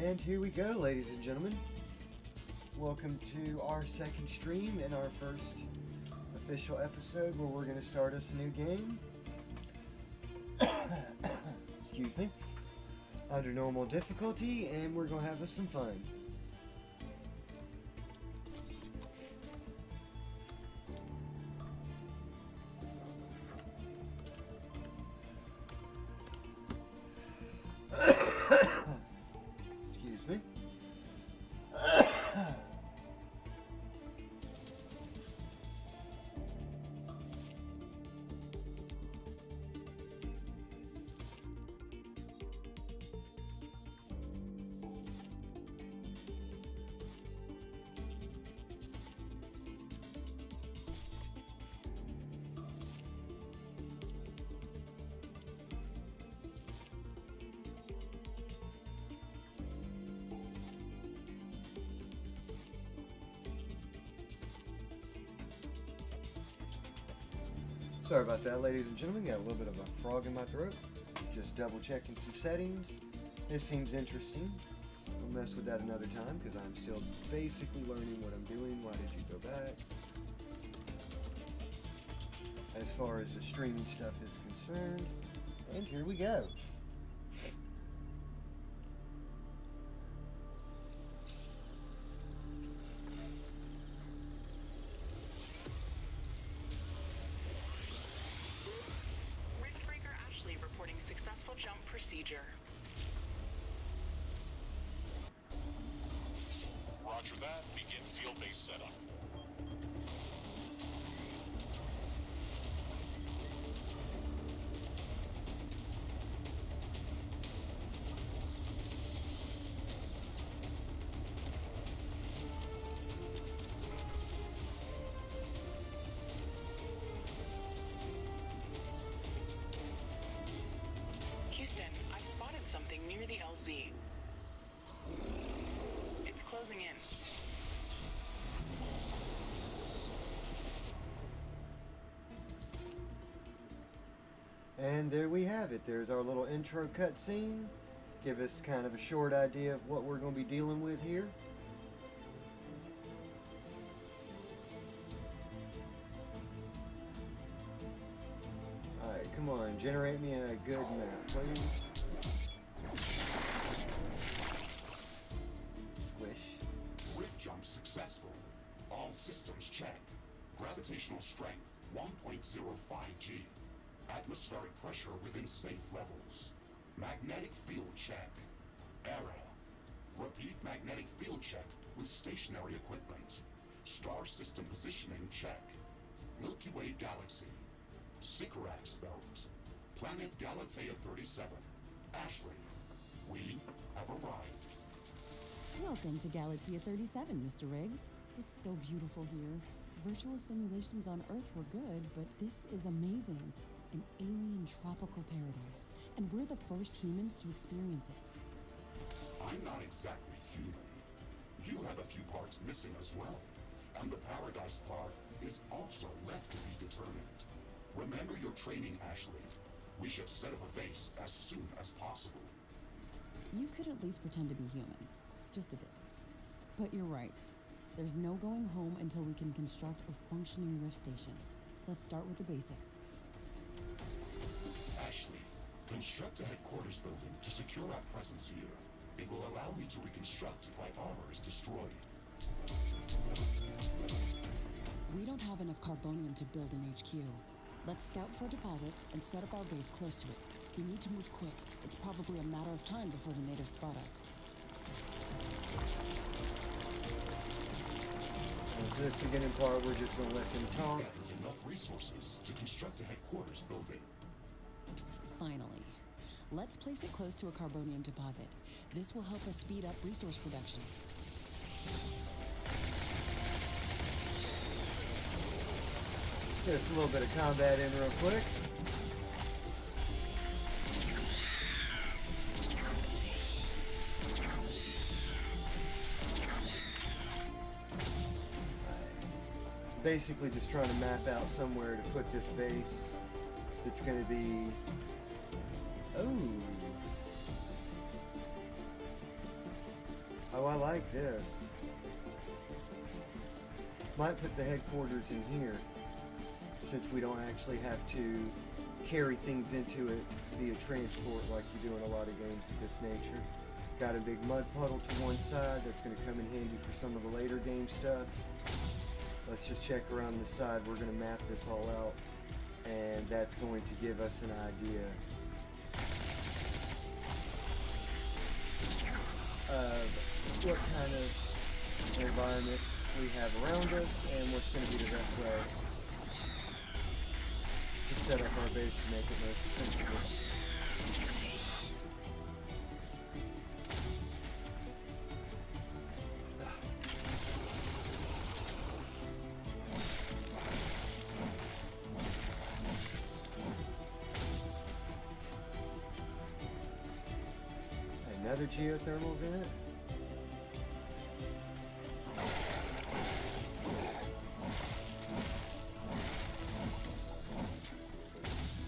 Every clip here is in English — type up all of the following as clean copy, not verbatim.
And here we go, ladies and gentlemen. Welcome to our second stream and our first official episode where we're going to start us a new game. Excuse me. Under normal difficulty, and we're going to have us some fun. Excuse me. Sorry about that, ladies and gentlemen. Got a little bit of a frog in my throat. Just double checking some settings. This seems interesting. We'll mess with that another time because I'm still basically learning what I'm doing. Why did you go back? As far as the streaming stuff is concerned. And here we go. Successful jump procedure. Roger that. Begin field-based setup. I've spotted something near the LZ. It's closing in. And there we have it. There's our little intro cutscene. Give us kind of a short idea of what we're going to be dealing with here. Alright, come on. Generate me a good map, please. Squish. Rift jump successful. All systems check. Gravitational strength 1.05 G. Atmospheric pressure within safe levels. Magnetic field check. Error. Repeat magnetic field check with stationary equipment. Star system positioning check. Milky Way galaxy. Sycorax belt. Planet Galatea 37. Ashley, we have arrived. Welcome to Galatea 37, Mr. Riggs. It's so beautiful here. Virtual simulations on Earth were good, but this is amazing. An alien tropical paradise, and we're the first humans to experience it. I'm not exactly human. You have a few parts missing as well, and the paradise part is also left to be determined. Remember your training, Ashley. We should set up a base as soon as possible. You could at least pretend to be human. Just a bit. But you're right. There's no going home until we can construct a functioning rift station. Let's start with the basics. Ashley, construct a headquarters building to secure our presence here. It will allow me to reconstruct if my armor is destroyed. We don't have enough carbonium to build an HQ. Let's scout for a deposit and set up our base close to it. We need to move quick. It's probably a matter of time before the natives spot us. And for this beginning part, we're just going to let them talk. Gathered enough resources to construct a headquarters building. Finally. Let's place it close to a carbonium deposit. This will help us speed up resource production. Just a little bit of combat in real quick. Basically just trying to map out somewhere to put this base that's going to be... Oh. Oh, I like this. Might put the headquarters in here, since we don't actually have to carry things into it via transport like you do in a lot of games of this nature. Got a big mud puddle to one side that's going to come in handy for some of the later game stuff. Let's just check around the side. We're going to map this all out, and that's going to give us an idea of what kind of environment we have around us and what's going to be the best way to set up our base to make it most defensible. Another geothermal vent.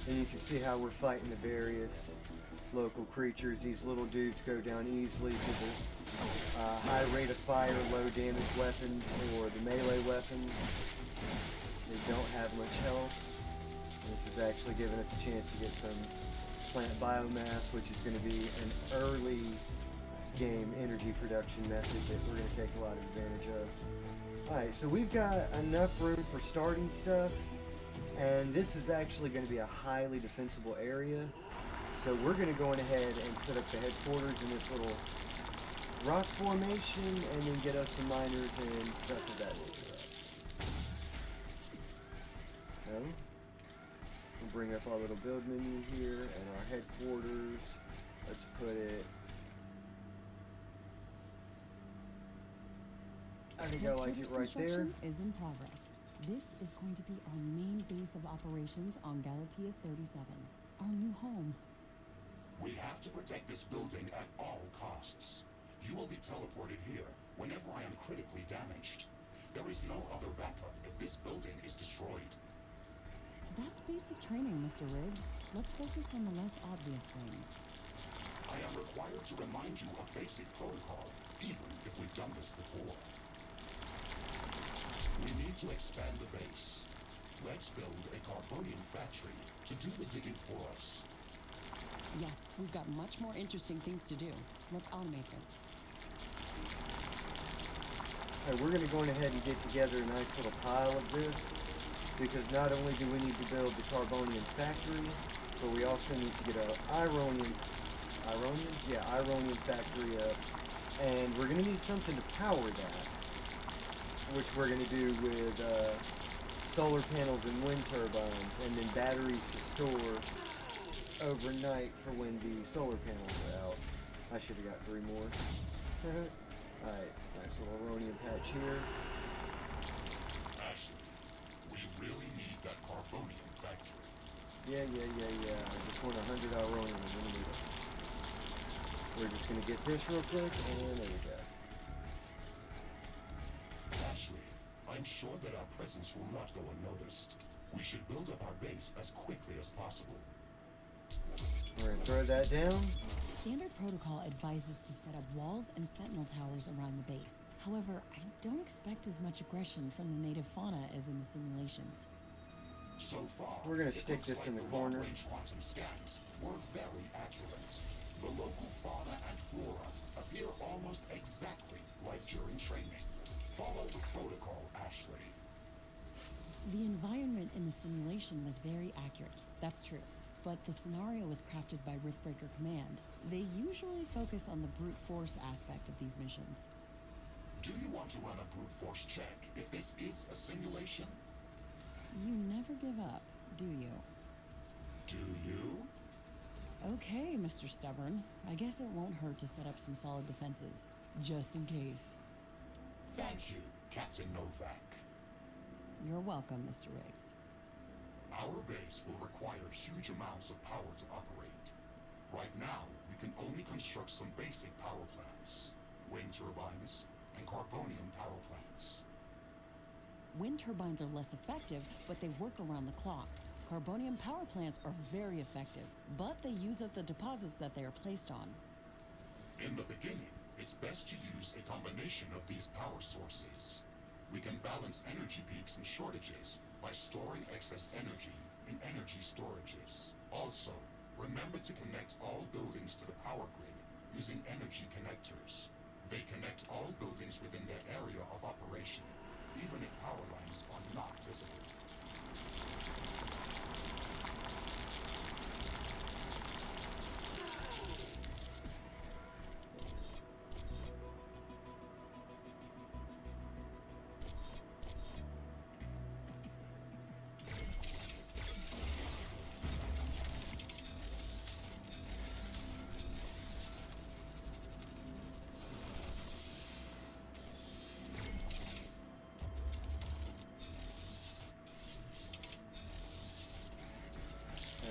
And you can see how we're fighting the various local creatures. These little dudes go down easily to the high rate of fire, low damage weapons, or the melee weapons. They don't have much health. This is actually giving us a chance to get some plant biomass, which is going to be an early game energy production method that we're going to take a lot of advantage of. Alright, so we've got enough room for starting stuff. And this is actually going to be a highly defensible area. So we're going to go on ahead and set up the headquarters in this little rock formation and then get us some miners and stuff of that nature. So, we'll bring up our little build menu here and our headquarters. Let's put it... I think I like it right there. Construction is in progress. This is going to be our main base of operations on Galatea 37, our new home. We have to protect this building at all costs. You will be teleported here whenever I am critically damaged. There is no other backup if this building is destroyed. That's basic training, Mr. Riggs. Let's focus on the less obvious things. I am required to remind you of basic protocol, even if we've done this before. We need to expand the base. Let's build a carbonium factory to do the digging for us. Yes, we've got much more interesting things to do. Let's automate this. Alright, we're going to go on ahead and get together a nice little pile of this, because not only do we need to build the carbonium factory, but we also need to get a ironium factory up, and we're going to need something to power that, which we're going to do with solar panels and wind turbines, and then batteries to store overnight for when the solar panels are out. I should have got 3 more. Alright, nice little Aronium patch here. Ashley, we really need that carbonium factory. Yeah. I just want 100 Aronium and we need it. We're just going to get this real quick, and there we go. Ashley, I'm sure that our presence will not go unnoticed. We should build up our base as quickly as possible. We're going to throw that down. Standard protocol advises to set up walls and sentinel towers around the base. However, I don't expect as much aggression from the native fauna as in the simulations. So far, We're gonna it stick looks this like in the the corner. long-range quantum scans were very accurate. The local fauna and flora appear almost exactly like during training. Follow the protocol, Ashley. The environment in the simulation was very accurate, that's true. But the scenario was crafted by Riftbreaker Command. They usually focus on the brute force aspect of these missions. Do you want to run a brute force check if this is a simulation? You never give up, do you? Do you? Okay, Mr. Stubborn. I guess it won't hurt to set up some solid defenses, just in case. Thank you, Captain Novak. You're welcome, Mr. Riggs. Our base will require huge amounts of power to operate. Right now, we can only construct some basic power plants. Wind turbines and carbonium power plants. Wind turbines are less effective, but they work around the clock. Carbonium power plants are very effective, but they use up the deposits that they are placed on. In the beginning, It's best to use a combination of these power sources. We can balance energy peaks and shortages by storing excess energy in energy storages. Also, remember to connect all buildings to the power grid using energy connectors. They connect all buildings within their area of operation, even if power lines are not visible.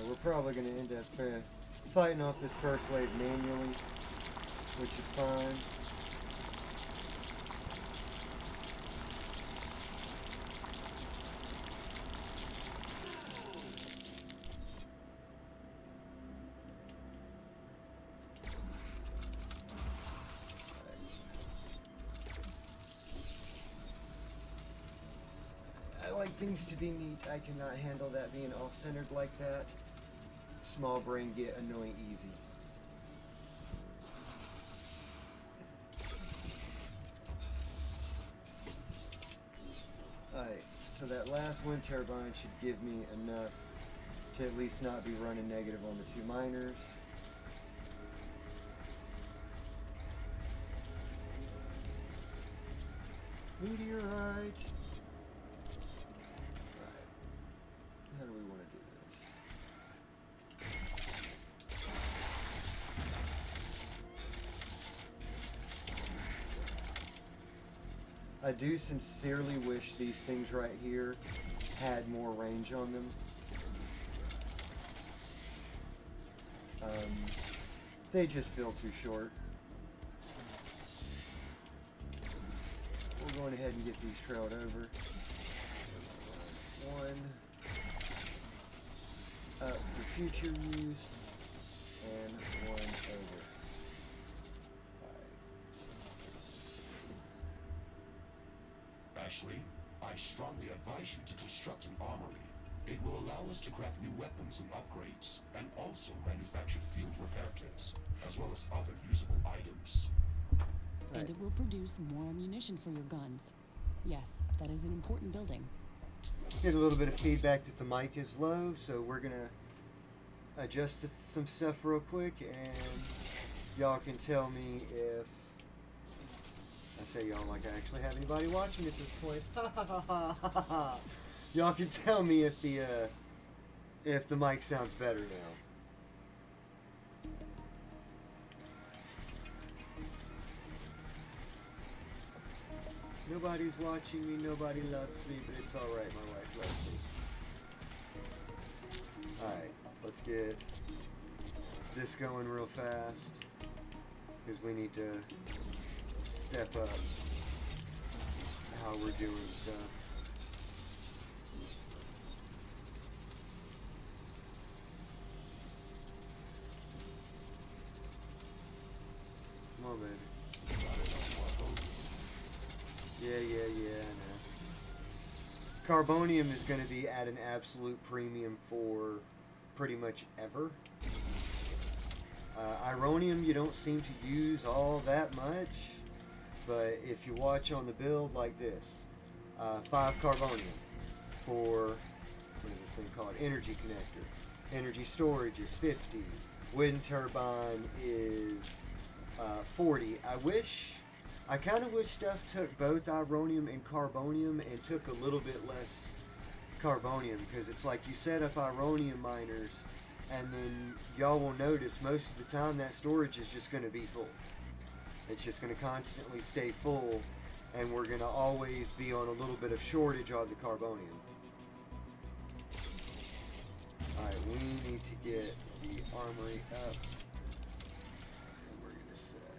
We're probably going to end up fighting off this first wave manually, which is fine. I like things to be neat. I cannot handle that being off-centered like that. Small brain get annoying easy. Alright, so that last wind turbine should give me enough to at least not be running negative on the two miners. Meteorite! Alright. How do we want to do this? I do sincerely wish these things right here had more range on them. They just feel too short. We're going ahead and get these trailed over. One up for future use, and one over. Ashley, I strongly advise you to construct an armory. It will allow us to craft new weapons and upgrades, and also manufacture field repair kits, as well as other usable items. And it will produce more ammunition for your guns. Yes, that is an important building. Get a little bit of feedback that the mic is low, so we're gonna adjust some stuff real quick, and y'all can tell me if I say y'all like I actually have anybody watching at this point. Y'all can tell me if the mic sounds better now. Nobody's watching me, nobody loves me, but it's alright, my wife loves me. Alright, let's get this going real fast, because we need to step up how we're doing stuff. Come on, baby. Yeah, I know. Carbonium is going to be at an absolute premium for pretty much ever. Ironium you don't seem to use all that much, but if you watch on the build like this, 5 carbonium for, what is this thing called, energy connector. Energy storage is 50. Wind turbine is 40. I kind of wish stuff took both ironium and carbonium and took a little bit less carbonium, because it's like you set up ironium miners and then y'all will notice most of the time that storage is just going to be full. It's just going to constantly stay full, and we're going to always be on a little bit of shortage of the carbonium. Alright, we need to get the armory up. And we're going to set...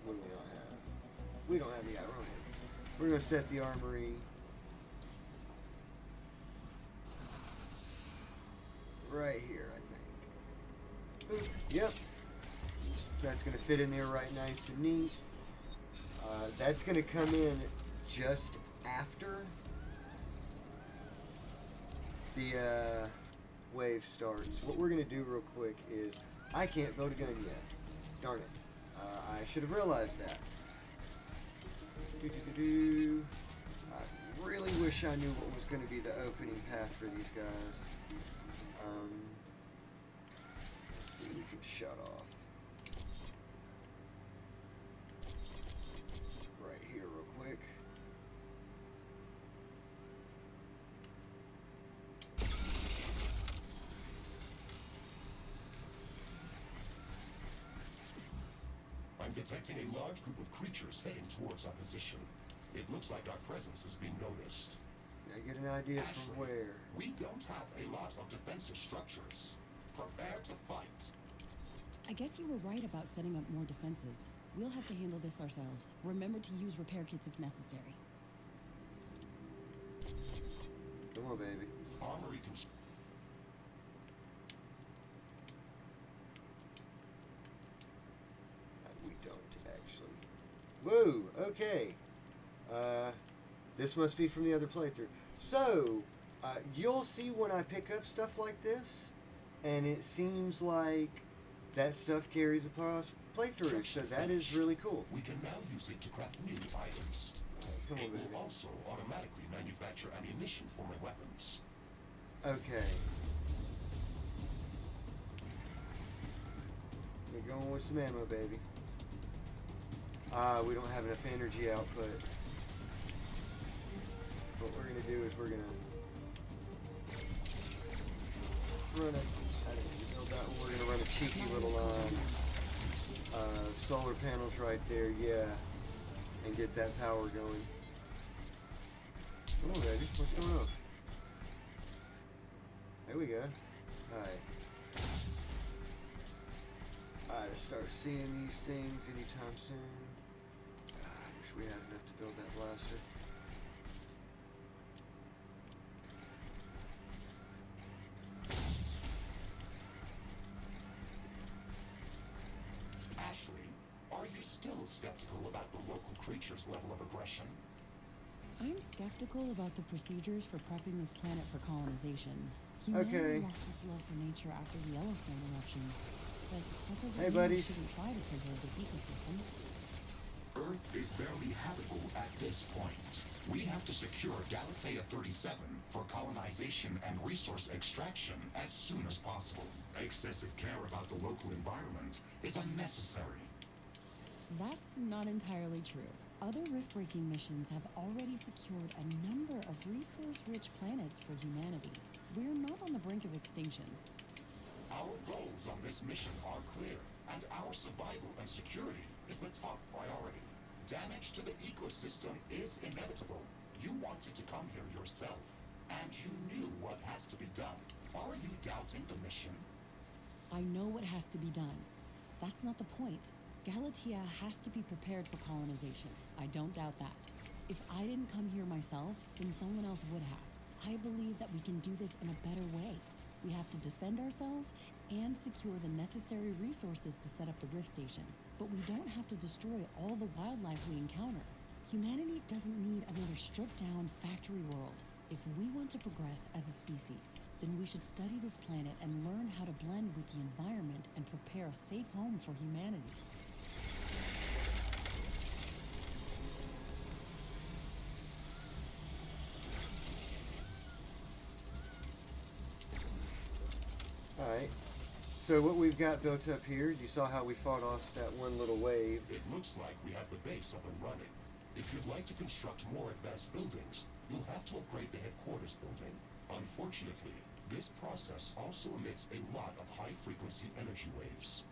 What do we not have? We don't have the ironium. We're going to set the armory right here, I think. Oop, yep. That That's going to fit in there right nice and neat. That's going to come in just after the wave starts. What we're going to do real quick is, I can't build a gun yet. Darn it. I should have realized that. I really wish I knew what was going to be the opening path for these guys. Let's see, we can shut off. Right here real quick. I'm detecting a large group of creatures heading towards our position. It looks like our presence has been noticed. I get an idea Ashley, from where. we don't have a lot of defensive structures. Prepare to fight. I guess you were right about setting up more defenses. We'll have to handle this ourselves. Remember to use repair kits if necessary. Come on, baby. Armory We don't, actually. Whoa, okay. This must be from the other playthrough. So, you'll see when I pick up stuff like this, and it seems like that stuff carries across playthrough, so that is really cool. We can now use it to craft new items. Come on, It baby. will also automatically manufacture ammunition for my weapons. Okay. We're going with some ammo, baby. We don't have enough energy output. What we're gonna do is we're gonna run a, I didn't build that one. We're gonna run a cheeky little solar panels right there, yeah, and get that power going. Come on, baby, what's going on? There we go. Alright. I start seeing these things anytime soon. I wish we had enough to build that blaster. Ashley, are you still skeptical about the local creature's level of aggression? I'm skeptical about the procedures for prepping this planet for colonization. Okay. Humanity lost its love for nature after the Yellowstone eruption. But that doesn't Hey, mean we buddies. shouldn't try to preserve this ecosystem. Earth is barely habitable at this point. We have to secure Galatea 37 for colonization and resource extraction as soon as possible. Excessive care about the local environment is unnecessary. That's not entirely true. Other rift-breaking missions have already secured a number of resource-rich planets for humanity. We're not on the brink of extinction. Our goals on this mission are clear, and our survival and security is the top priority. Damage to the ecosystem is inevitable. You wanted to come here yourself, and you knew what has to be done. Are you doubting the mission? I know what has to be done. That's not the point. Galatea has to be prepared for colonization. I don't doubt that. If I didn't come here myself, then someone else would have. I believe that we can do this in a better way. We have to defend ourselves and secure the necessary resources to set up the rift station. But we don't have to destroy all the wildlife we encounter. Humanity doesn't need another stripped-down factory world. If we want to progress as a species, then we should study this planet and learn how to blend with the environment and prepare a safe home for humanity. Alright. So what we've got built up here, you saw how we fought off that one little wave. It looks like we have the base up and running. If you'd like to construct more advanced buildings, you'll have to upgrade the headquarters building. Unfortunately, this process also emits a lot of high-frequency energy waves.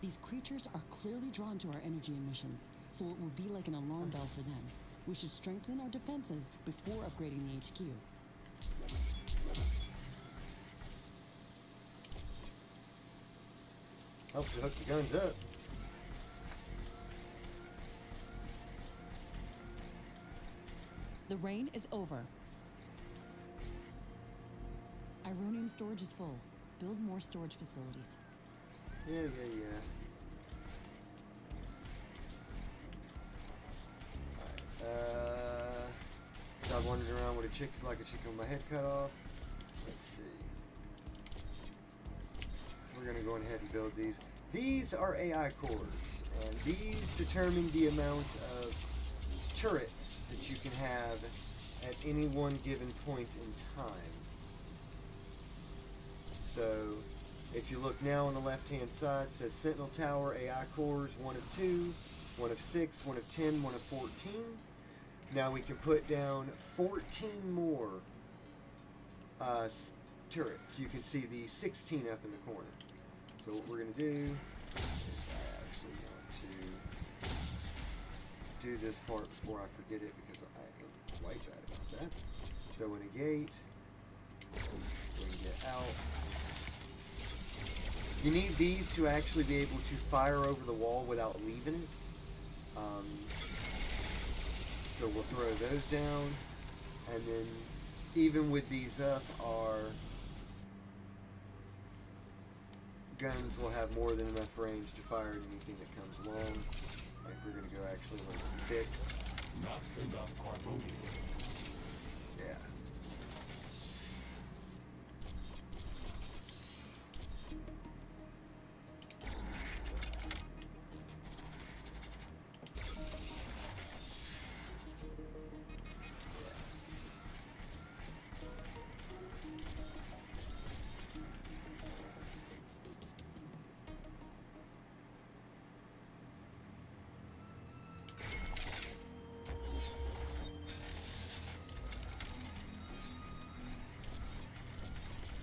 These creatures are clearly drawn to our energy emissions, so it will be like an alarm bell for them. We should strengthen our defenses before upgrading the HQ. Helps to hook the guns up. The rain is over. Ironium storage is full. Build more storage facilities. Yeah. Stop wandering around with a chick like a chicken with my head cut off. Let's see. We're gonna go ahead and build these. These are AI cores, and these determine the amount of turrets that you can have at any one given point in time. So, if you look now on the left-hand side, it says Sentinel Tower, AI cores, 1 of 2, 1 of 6, 1 of 10, 1 of 14. Now we can put down 14 more turrets. You can see the 16 up in the corner. So what we're going to do is I actually want to do this part before I forget it because I am quite bad about that. Throw in a gate. Bring it out. You need these to actually be able to fire over the wall without leaving it. So we'll throw those down, and then even with these up, our guns will have more than enough range to fire at anything that comes along. If we're going to go actually like thick. Not enough carbonium. Yeah.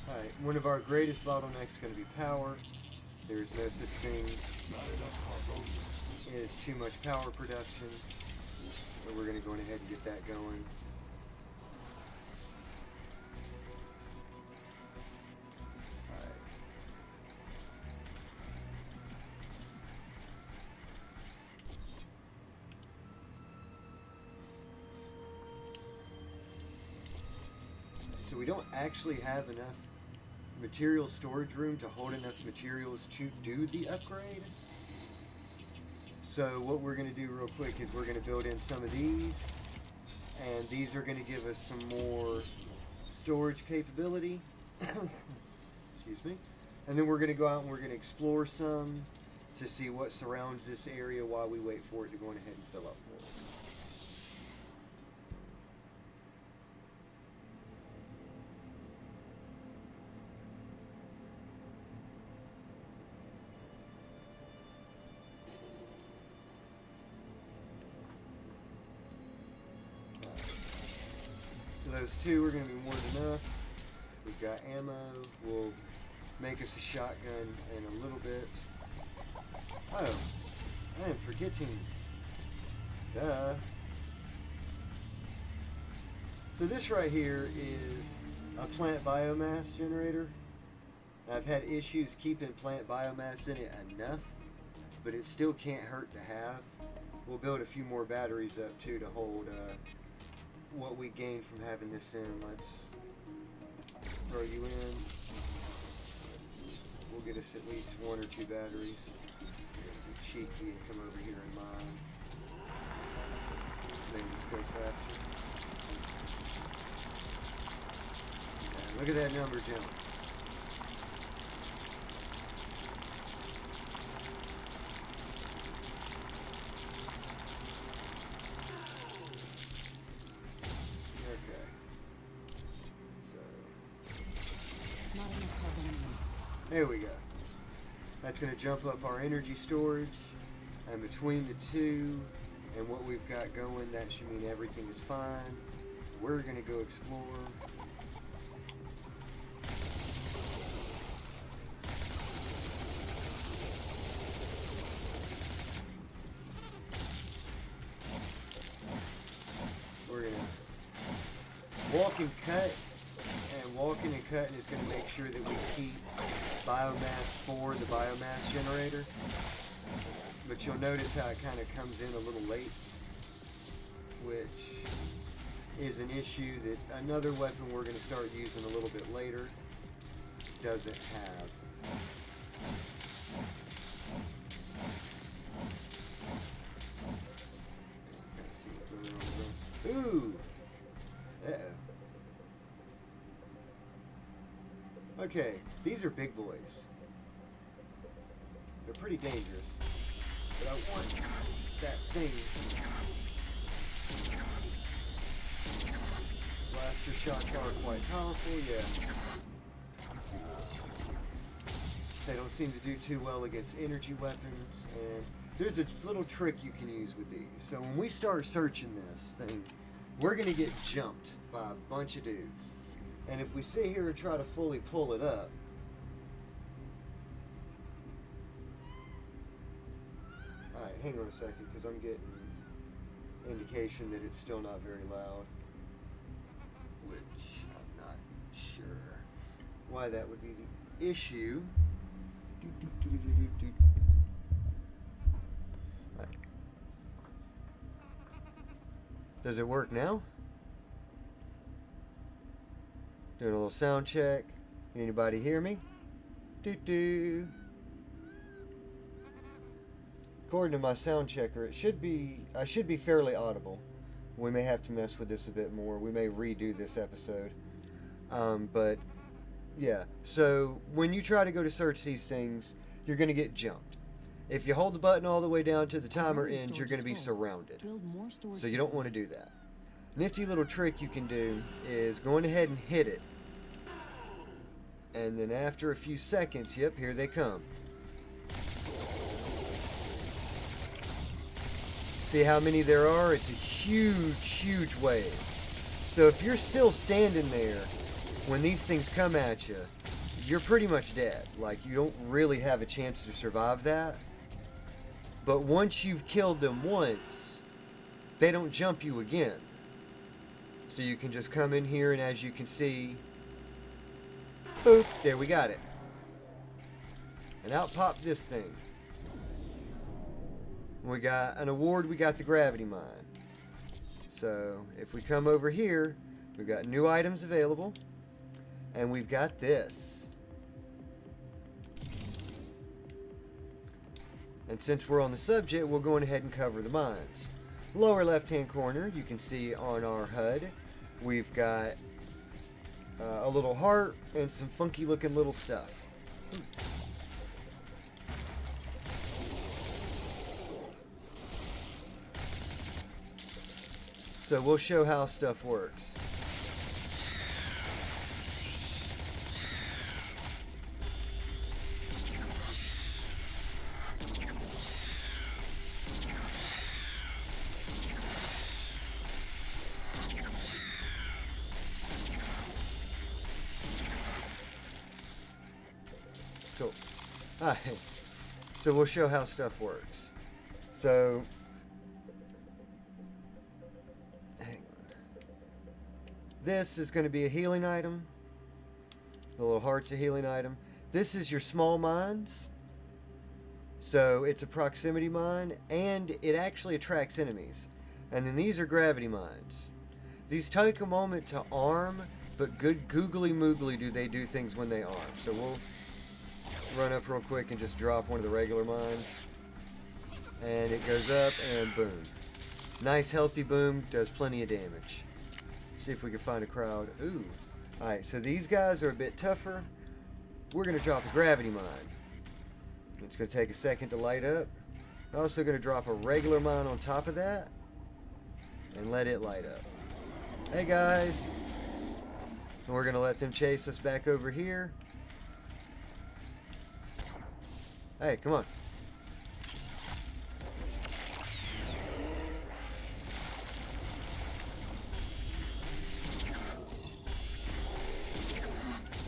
Alright, one of our greatest bottlenecks is going to be power. There's no such thing as too much power production. So we're going to go ahead and get that going. Alright. So we don't actually have enough material storage room to hold enough materials to do the upgrade. So what we're going to do real quick is we're going to build in some of these, and these are going to give us some more storage capability. Excuse me. And then we're going to go out and we're going to explore some to see what surrounds this area while we wait for it to go ahead and fill up for us. Those two are going to be more than enough. We've got ammo. We'll make us a shotgun in a little bit. Oh, I am forgetting. Duh. So this right here is a plant biomass generator. I've had issues keeping plant biomass in it enough, but it still can't hurt to have. We'll build a few more batteries up too to hold what we gain from having this in. Let's throw you in. We'll get us at least 1 or 2 batteries. Be cheeky and come over here in mine. Maybe this go faster. Yeah, look at that number jump. There we go. That's going to jump up our energy storage, and between the two and what we've got going, that should mean everything is fine. We're going to go explore. We're going to walk and cut. And walking and cutting is going to make sure that we keep biomass for the biomass generator. But you'll notice how it kind of comes in a little late, which is an issue that another weapon we're going to start using a little bit later doesn't have. Kind of see what's going on Ooh. Uh-oh. Okay, these are big boys. They're pretty dangerous. But I want that thing. Blaster shots are quite powerful, yeah. They don't seem to do too well against energy weapons, and there's a little trick you can use with these. So when we start searching this thing, we're going to get jumped by a bunch of dudes. And if we sit here and try to fully pull it up, alright, hang on a second, because I'm getting indication that it's still not very loud, which I'm not sure why that would be the issue. Right. Does it work now? Doing a little sound check. Can anybody hear me? Doo-doo. According to my sound checker, I should be fairly audible. We may have to mess with this a bit more. We may redo this episode. But yeah, so when you try to go to search these things, you're going to get jumped. If you hold the button all the way down to the timer ends, you're going to be surrounded. So you don't want to do that. Nifty little trick you can do is going ahead and hit it. And then after a few seconds, yep, here they come. See how many there are? It's a huge, huge wave. So if you're still standing there when these things come at you, you're pretty much dead. Like, you don't really have a chance to survive that. But once you've killed them once, they don't jump you again. So you can just come in here, and as you can see, boop, there we got it. And out popped this thing. We got an award, we got the gravity mine. So if we come over here, we've got new items available. And we've got this. And since we're on the subject, we'll go ahead and cover the mines. Lower left-hand corner, you can see on our HUD, we've got a little heart and some funky-looking little stuff. So we'll show how stuff works. Cool. Alright. So we'll show how stuff works. So hang on. This is going to be a healing item. The little heart's a healing item. This is your small mines. So it's a proximity mine, and it actually attracts enemies. And then these are gravity mines. These take a moment to arm, but good googly moogly do they do things when they arm. So we'll run up real quick and just drop one of the regular mines. And it goes up, and boom. Nice healthy boom, does plenty of damage. See if we can find a crowd. Ooh. Alright, so these guys are a bit tougher. We're going to drop a gravity mine. It's going to take a second to light up. I'm also going to drop a regular mine on top of that. And let it light up. Hey guys. And we're going to let them chase us back over here. Hey, come on.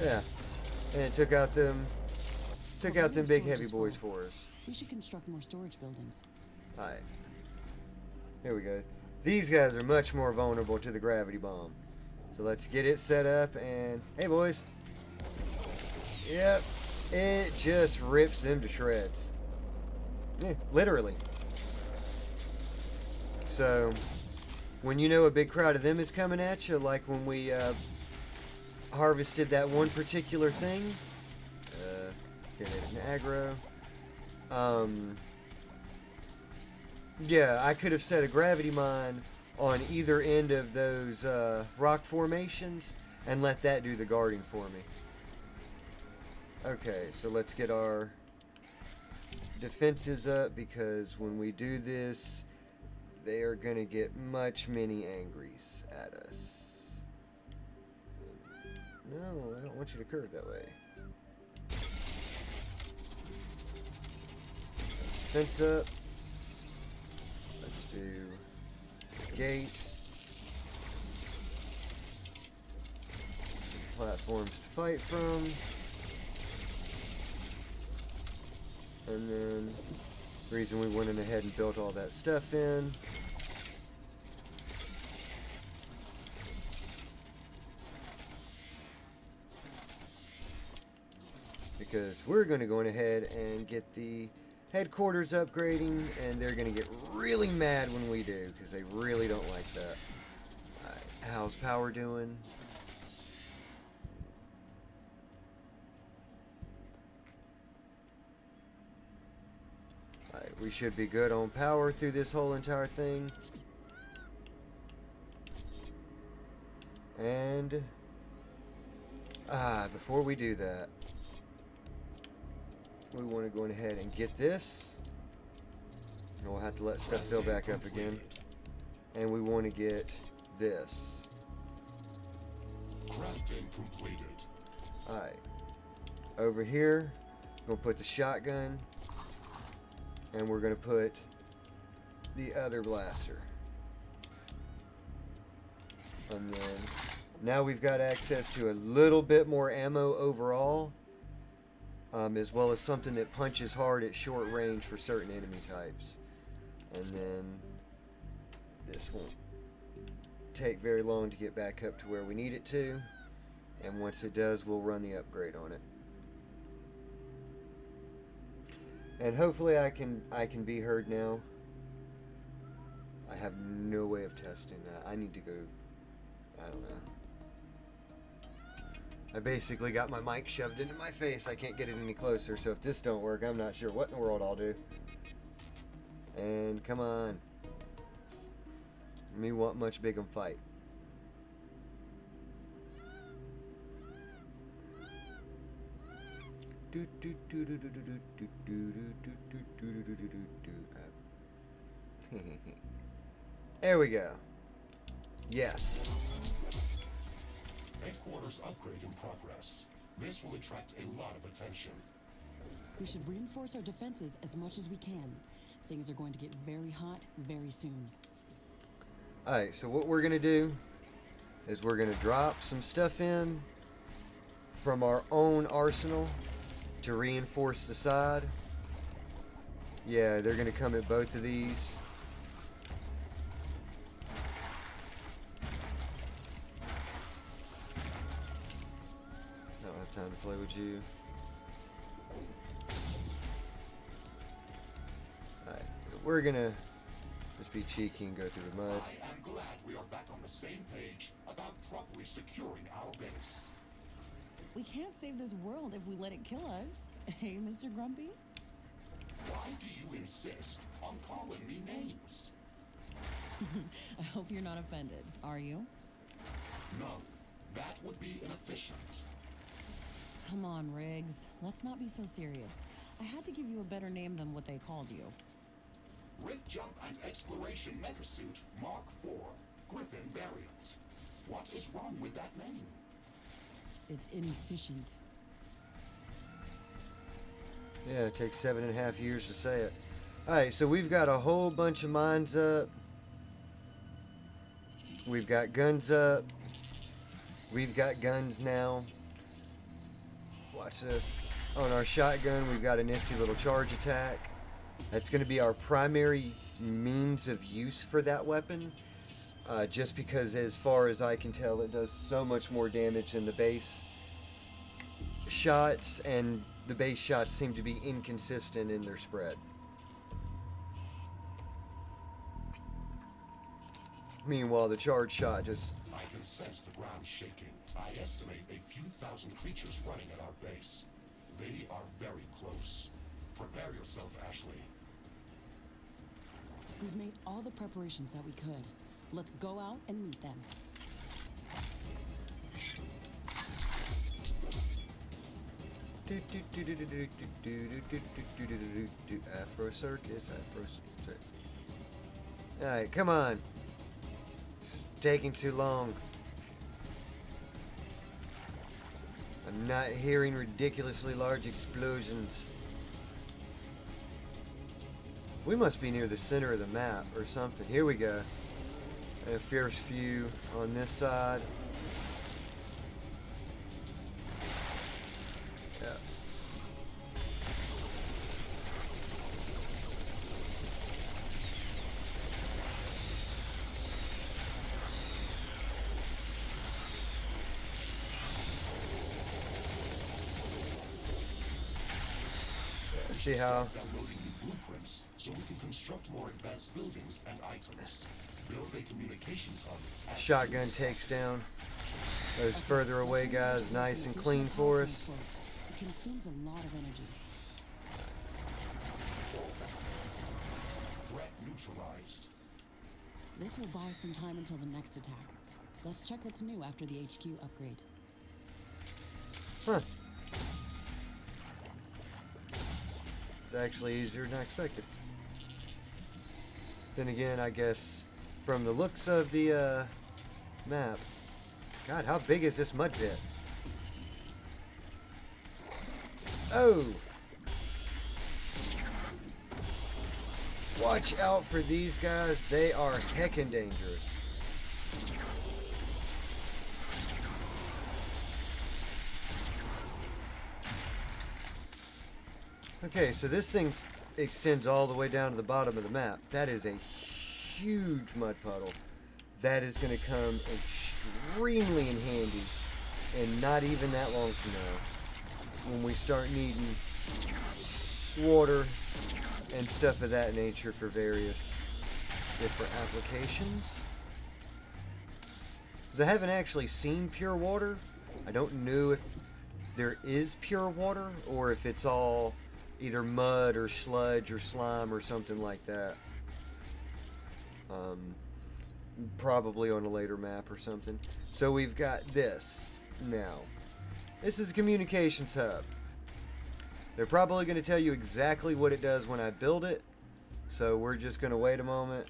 Yeah. And it took out them big heavy boys for us. We should construct more storage buildings. Alright. Here we go. These guys are much more vulnerable to the gravity bomb. So let's get it set up and... Hey, boys. Yep. It just rips them to shreds. Yeah, literally. So, when you know a big crowd of them is coming at you, like when we harvested that one particular thing. Get it in aggro. Yeah, I could have set a gravity mine on either end of those rock formations and let that do the guarding for me. Okay, so let's get our defenses up, because when we do this, they are going to get many angries at us. No, I don't want you to curve that way. Defense up. Let's do gate. Some platforms to fight from. And then the reason we went in ahead and built all that stuff in. Because we're going to go in ahead and get the headquarters upgrading, and they're going to get really mad when we do, because they really don't like that. Alright, how's power doing? Alright, we should be good on power through this whole entire thing. And before we do that, we want to go ahead and get this. And we'll have to let stuff fill back up again. And we want to get this. Crafting completed. Alright. Over here, we're going to put the shotgun. And we're going to put the other blaster. And then now we've got access to a little bit more ammo overall. As well as something that punches hard at short range for certain enemy types. And then this won't take very long to get back up to where we need it to. And once it does, we'll run the upgrade on it. And hopefully I can be heard now. I have no way of testing that. I need to go, I don't know. I basically got my mic shoved into my face. I can't get it any closer, so if this don't work, I'm not sure what in the world I'll do. And come on. Me want much big and fight. There we go. Yes. Headquarters upgrade in progress. This will attract a lot of attention. We should reinforce our defenses as much as we can. Things are going to get very hot very soon. Alright, so what we're going to do is we're going to drop some stuff in from our own arsenal to reinforce the side. Yeah, they're going to come at both of these. I don't have time to play with you. Alright, we're going to just be cheeky and go through the mud. I am glad we are back on the same page about properly securing our base. We can't save this world if we let it kill us. Hey, Mr. Grumpy? Why do you insist on calling me names? I hope you're not offended, are you? No, that would be inefficient. Come on, Riggs. Let's not be so serious. I had to give you a better name than what they called you. Rift Jump and Exploration Megasuit Mark IV, Griffin variant. What is wrong with that name? It's inefficient. Yeah, it takes 7.5 years to say it. Alright, so we've got a whole bunch of mines up. We've got guns up. We've got guns now. Watch this. On our shotgun, we've got a nifty little charge attack. That's going to be our primary means of use for that weapon. Just because, as far as I can tell, it does so much more damage than the base shots, and the base shots seem to be inconsistent in their spread. Meanwhile, the charge shot just... I can sense the ground shaking. I estimate a few thousand creatures running at our base. They are very close. Prepare yourself, Ashley. We've made all the preparations that we could. Let's go out and meet them. Afro Circus, Afro Circus. Alright, come on. This is taking too long. I'm not hearing ridiculously large explosions. We must be near the center of the map or something. Here we go. A fierce view on this side. Yeah. See how Downloading new blueprints so we can construct more advanced buildings and items. Build a communications hub. as shotgun soon as takes possible. down those further away Let's guys make nice some and clean additional for power us. float. It consumes a lot of energy. Threat neutralized. This will buy some time until the next attack. Let's check what's new after the HQ upgrade. Huh. It's actually easier than I expected. Then again, I guess from the looks of the map, God, how big is this mud pit? Oh! Watch out for these guys. They are heckin' dangerous. Okay, so this thing extends all the way down to the bottom of the map. That is a huge mud puddle. That is going to come extremely in handy, and not even that long from now, when we start needing water and stuff of that nature for various different applications. Because I haven't actually seen pure water. I don't know if there is pure water or if it's all either mud or sludge or slime or something like that. Probably on a later map or something. So we've got this now. This is a communications hub. They're probably going to tell you exactly what it does when I build it. So we're just going to wait a moment.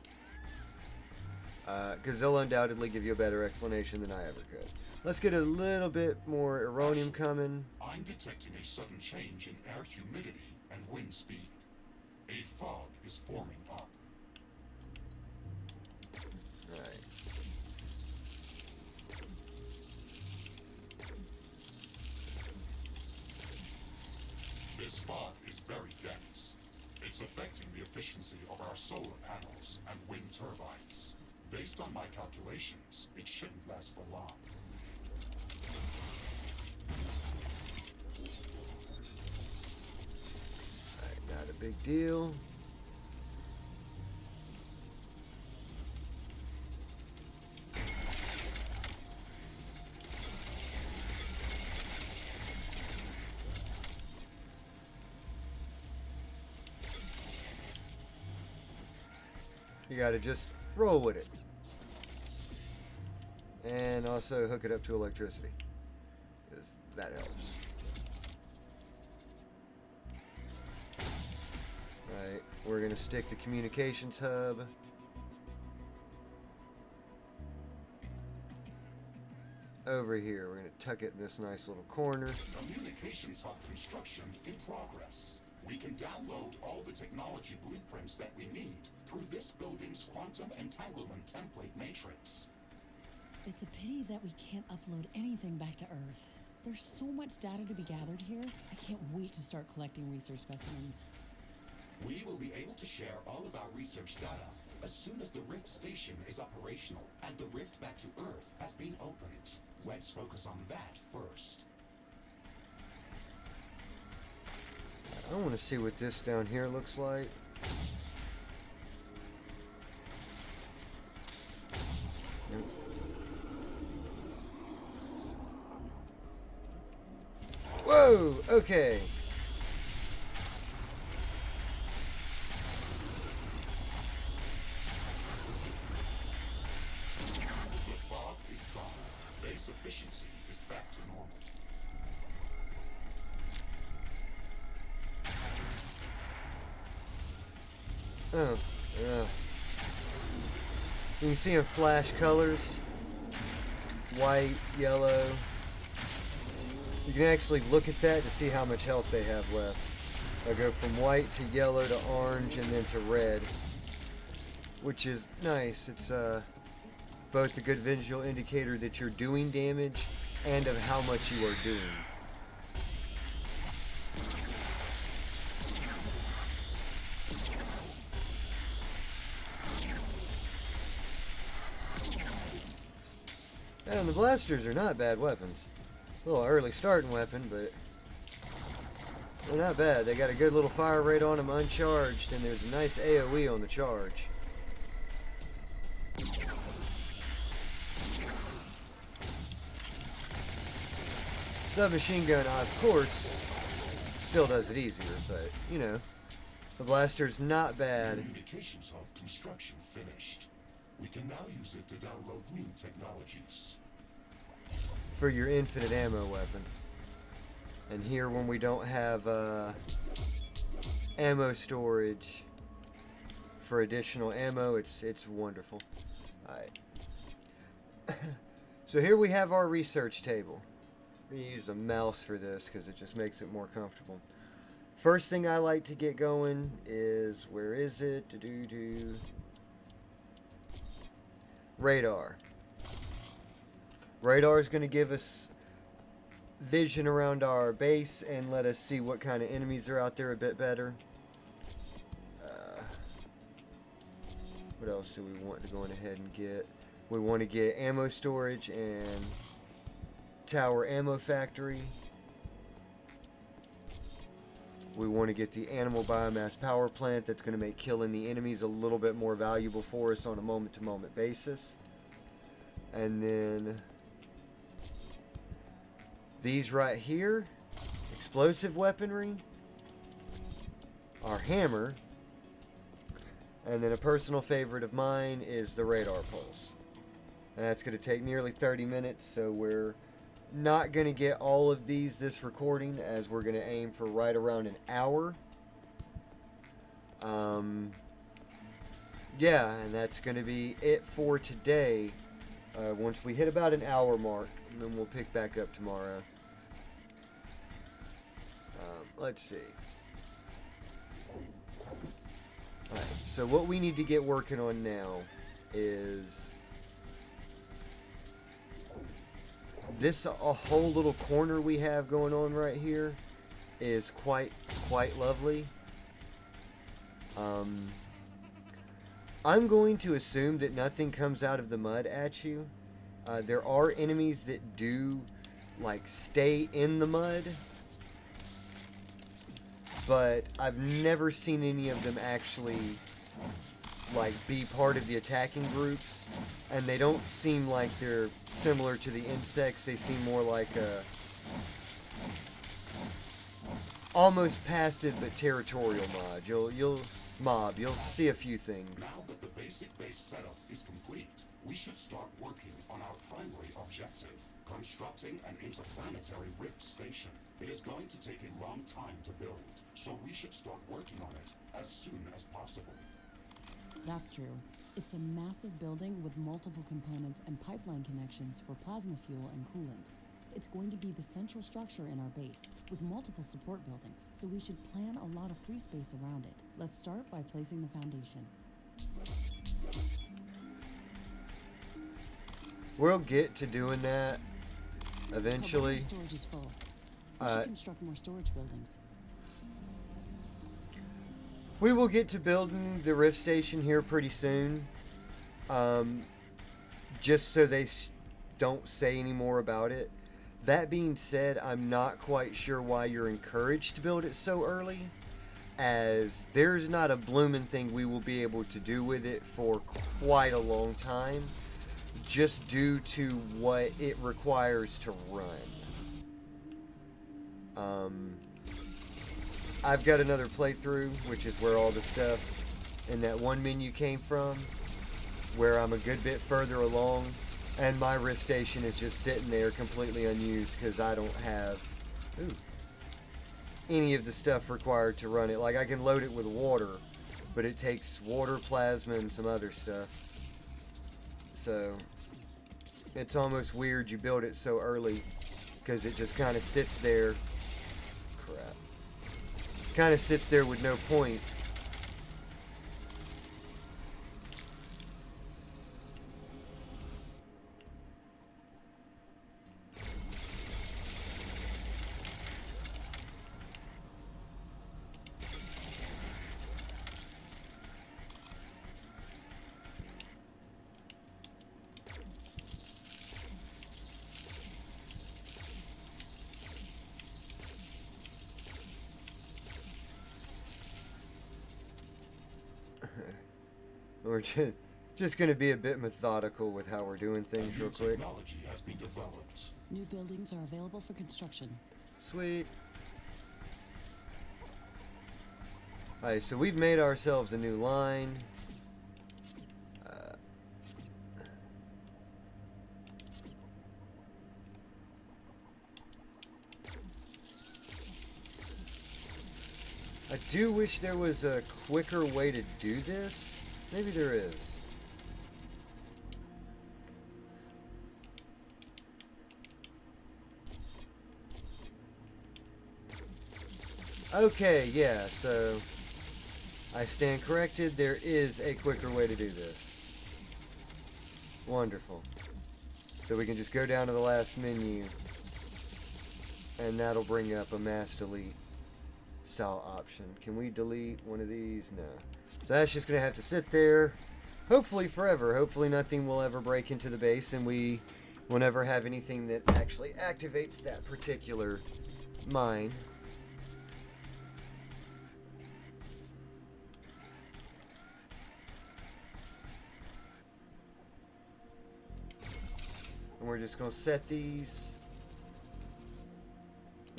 Because they'll undoubtedly give you a better explanation than I ever could. Let's get a little bit more uranium coming. I'm detecting a sudden change in air humidity and wind speed. A fog is forming up. Right. This fog is very dense. It's affecting the efficiency of our solar panels and wind turbines. Based on my calculations, it shouldn't last for long. Alright, not a big deal. You gotta just roll with it. And also hook it up to electricity, 'cause that helps. Right, we're gonna stick the communications hub. Over here, we're gonna tuck it in this nice little corner. Communications hub construction in progress. We can download all the technology blueprints that we need through this building's quantum entanglement template matrix. It's a pity that we can't upload anything back to Earth. There's so much data to be gathered here. I can't wait to start collecting research specimens. We will be able to share all of our research data as soon as the Rift Station is operational and the rift back to Earth has been opened. Let's focus on that first. I want to see what this down here looks like. Whoa, okay. Its efficiency is back to normal. Oh, yeah. You can see in flash colors. White, yellow. You can actually look at that to see how much health they have left. I go from white to yellow to orange and then to red, which is nice. It's both a good visual indicator that you're doing damage and of how much you are doing. And the blasters are not bad weapons. A little early starting weapon, but they're not bad. They got a good little fire rate on them uncharged, and there's a nice AoE on the charge. Submachine gun, of course, still does it easier, but, you know, the blaster's not bad. Communications hub construction finished. We can now use it to download new technologies. For your infinite ammo weapon. And here, when we don't have ammo storage for additional ammo, it's wonderful. Alright. So here we have our research table. I'm going to use the mouse for this because it just makes it more comfortable. First thing I like to get going is, where is it? Radar. Radar is going to give us vision around our base and let us see what kind of enemies are out there a bit better. What else do we want to go ahead and get? We want to get ammo storage and tower ammo factory. We want to get the animal biomass power plant. That's going to make killing the enemies a little bit more valuable for us on a moment-to-moment basis. And then these right here, explosive weaponry, our hammer, and then a personal favorite of mine is the radar pulse. And that's going to take nearly 30 minutes, so we're not going to get all of these this recording, as we're going to aim for right around an hour. Yeah, and that's going to be it for today. Once we hit about an hour mark, and then we'll pick back up tomorrow. Let's see. Alright, so what we need to get working on now is this, a whole little corner we have going on right here is quite lovely. I'm going to assume that nothing comes out of the mud at you. There are enemies that do, like, stay in the mud, but I've never seen any of them actually, like, be part of the attacking groups, and they don't seem like they're similar to the insects. They seem more like a almost passive but territorial mod. You'll see a few things. Now that the basic base setup is complete, we should start working on our primary objective, constructing an interplanetary rift station. It is going to take a long time to build, so we should start working on it as soon as possible. That's true. It's a massive building with multiple components and pipeline connections for plasma fuel and coolant. It's going to be the central structure in our base, with multiple support buildings, so we should plan a lot of free space around it. Let's start by placing the foundation. We'll get to doing that eventually. Storage is full. We should construct more storage buildings. We will get to building the rift station here pretty soon. Just so they don't say any more about it. That being said, I'm not quite sure why you're encouraged to build it so early, as there's not a blooming thing we will be able to do with it for quite a long time, just due to what it requires to run. I've got another playthrough, which is where all the stuff in that one menu came from, where I'm a good bit further along, And my rift station is just sitting there completely unused because I don't have any of the stuff required to run it. Like, I can load it with water, but it takes water, plasma, and some other stuff. So, it's almost weird you build it so early because it just kind of sits there. Crap. Kind of sits there with no point. We're just going to be a bit methodical with how we're doing things real quick. Technology has been developed. New buildings are available for construction. Sweet. Alright, so we've made ourselves a new line. I do wish there was a quicker way to do this. Maybe there is. Okay, yeah, so I stand corrected. There is a quicker way to do this. Wonderful. So we can just go down to the last menu, and that'll bring up a mass delete style option. Can we delete one of these? No. So that's just going to have to sit there, hopefully forever. Hopefully nothing will ever break into the base, and we will never have anything that actually activates that particular mine. And we're just going to set these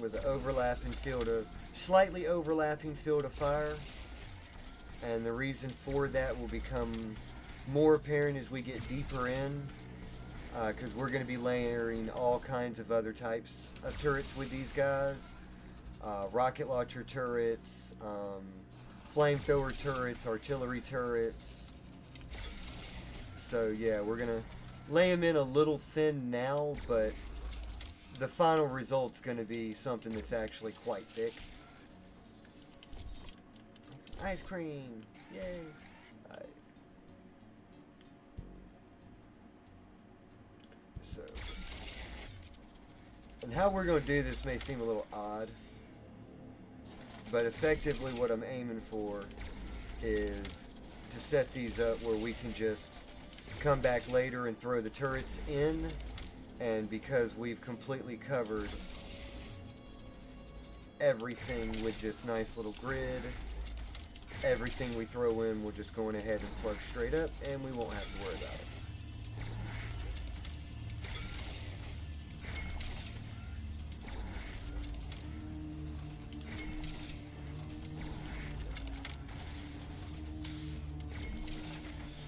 with an overlapping field of, slightly overlapping field of fire. And the reason for that will become more apparent as we get deeper in, because we're going to be layering all kinds of other types of turrets with these guys. Rocket launcher turrets, flamethrower turrets, artillery turrets. So yeah, we're going to lay them in a little thin now, but the final result's going to be something that's actually quite thick. Ice cream! Yay! Right. So, and how we're going to do this may seem a little odd, but effectively what I'm aiming for is to set these up where we can just come back later and throw the turrets in, and because we've completely covered everything with this nice little grid, everything we throw in will just go in ahead and plug straight up, and we won't have to worry about it.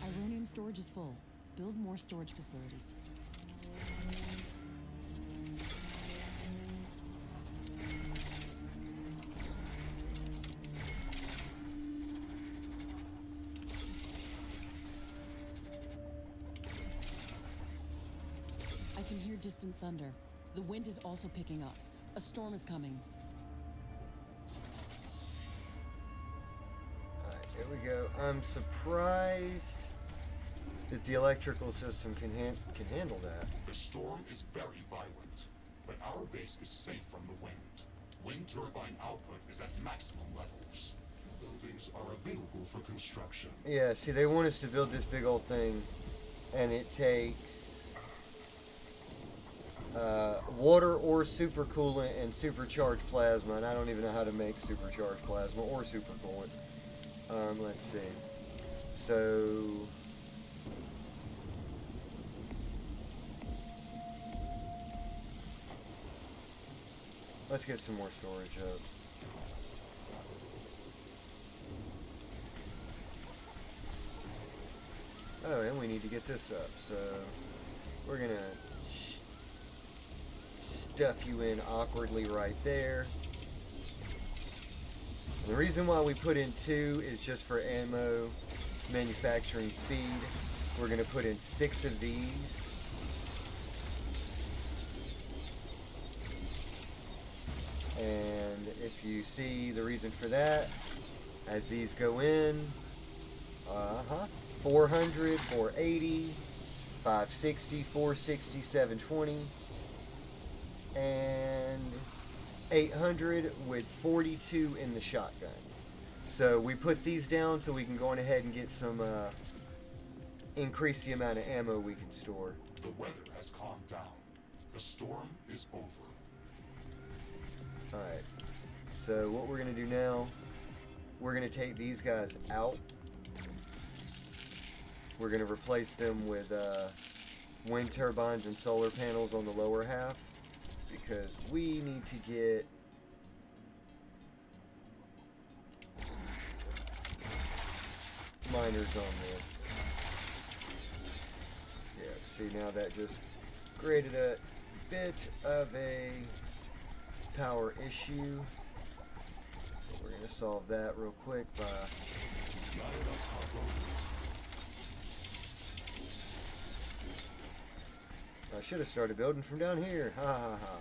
Ironium storage is full. Build more storage facilities. I can hear distant thunder. The wind is also picking up. A storm is coming. Alright, here we go. I'm surprised that the electrical system can handle that. The storm is very violent, but our base is safe from the wind. Wind turbine output is at maximum levels. Buildings are available for construction. Yeah, see, they want us to build this big old thing, and it takes water or supercoolant and supercharged plasma, and I don't even know how to make supercharged plasma or supercoolant. Let's see. So let's get some more storage up. Oh, and we need to get this up, so we're gonna stuff you in awkwardly right there. And the reason why we put in 2 is just for ammo manufacturing speed. We're gonna put in 6 of these. And if you see the reason for that, as these go in, 400, 480, 560, 460, 720, and 800 with 42 in the shotgun. So we put these down so we can go on ahead and get some, increase the amount of ammo we can store. The weather has calmed down. The storm is over. Alright, so what we're going to do now, we're going to take these guys out. We're going to replace them with wind turbines and solar panels on the lower half, because we need to get miners on this. Yeah, see, now that just created a bit of a power issue. We're going to solve that real quick by I should have started building from down here. Ha ha ha.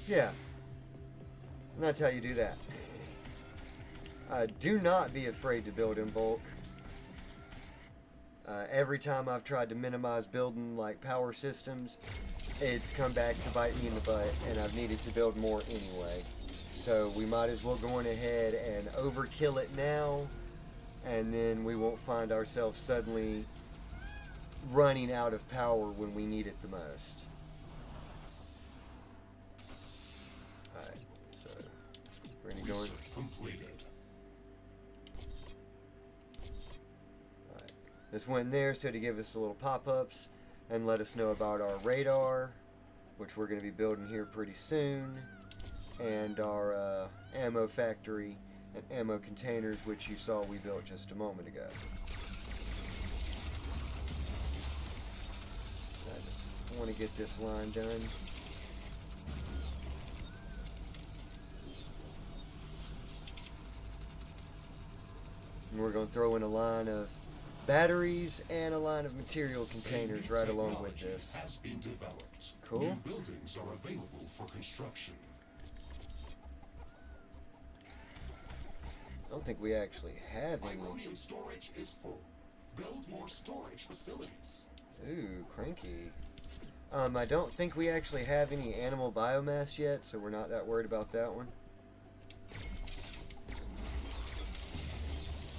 Yeah, and that's how you do that. Do not be afraid to build in bulk. Every time I've tried to minimize building like power systems, it's come back to bite me in the butt, and I've needed to build more anyway. So we might as well go on ahead and overkill it now, and then we won't find ourselves suddenly running out of power when we need it the most. Research completed. Alright. This went there so to give us the little pop-ups and let us know about our radar, which we're going to be building here pretty soon, and our ammo factory and ammo containers, which you saw we built just a moment ago. I just want to get this line done. And we're going to throw in a line of batteries and a line of material containers right along with this. Has been developed. Cool. New buildings are available for construction. I don't think we actually have any. Vibranium storage is full. Build more storage facilities. Ooh, cranky. I don't think we actually have any animal biomass yet, so we're not that worried about that one.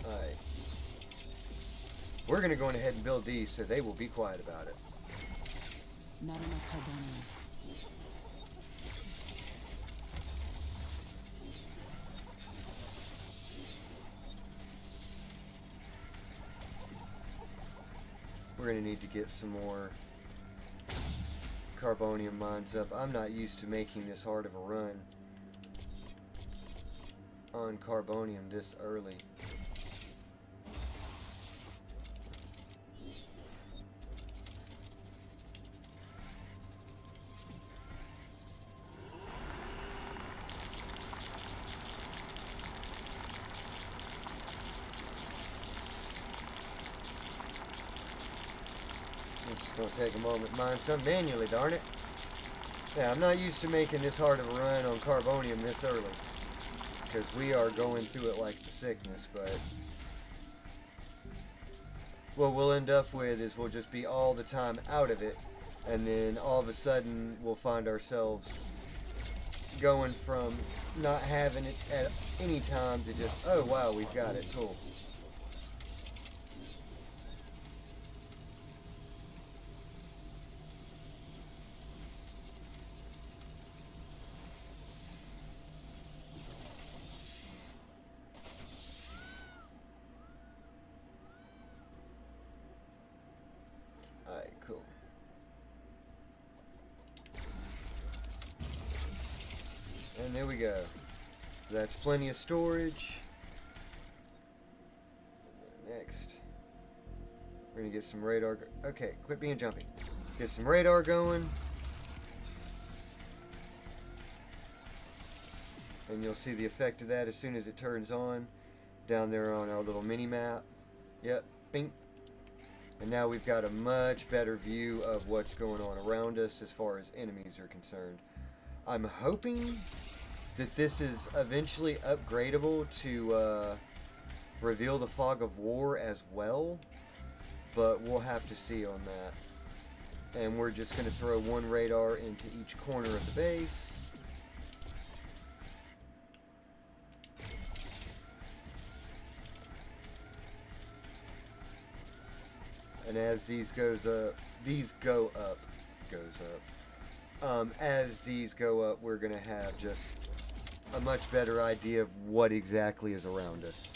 Alright. We're going to go on ahead and build these so they will be quiet about it. Not enough carbonium. We're going to need to get some more carbonium mines up. I'm not used to making this hard of a run on carbonium this early. It's just going to take a moment. Mine some manually, darn it. Yeah, I'm not used to making this hard of a run on carbonium this early. because we are going through it like the sickness, but what we'll end up with is we'll just be all the time out of it, and then all of a sudden we'll find ourselves going from not having it at any time to just, oh wow, we've got it, cool. Alright, cool. And there we go. That's plenty of storage. Next, we're gonna get some radar. Okay, quit being jumpy. Get some radar going. And you'll see the effect of that as soon as it turns on. Down there on our little mini map. Yep, bing. And now we've got a much better view of what's going on around us as far as enemies are concerned. I'm hoping that this is eventually upgradable to reveal the fog of war as well, but we'll have to see on that. And we're just going to throw one radar into each corner of the base. And as these go up. As these go up, we're going to have just a much better idea of what exactly is around us.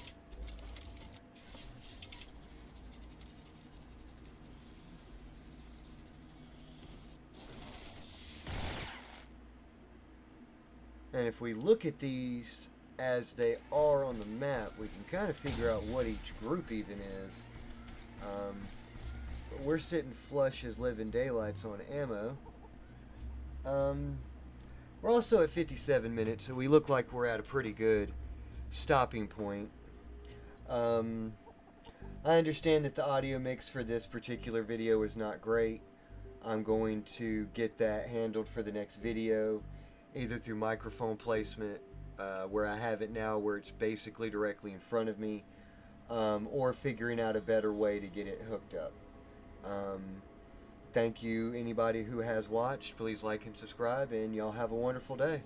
And if we look at these as they are on the map, we can kind of figure out what each group even is. But we're sitting flush as living daylights on ammo. We're also at 57 minutes, so we look like we're at a pretty good stopping point. I understand that the audio mix for this particular video is not great. I'm going to get that handled for the next video, either through microphone placement, where I have it now where it's basically directly in front of me, or figuring out a better way to get it hooked up. Thank you, anybody who has watched. Please like and subscribe, and y'all have a wonderful day.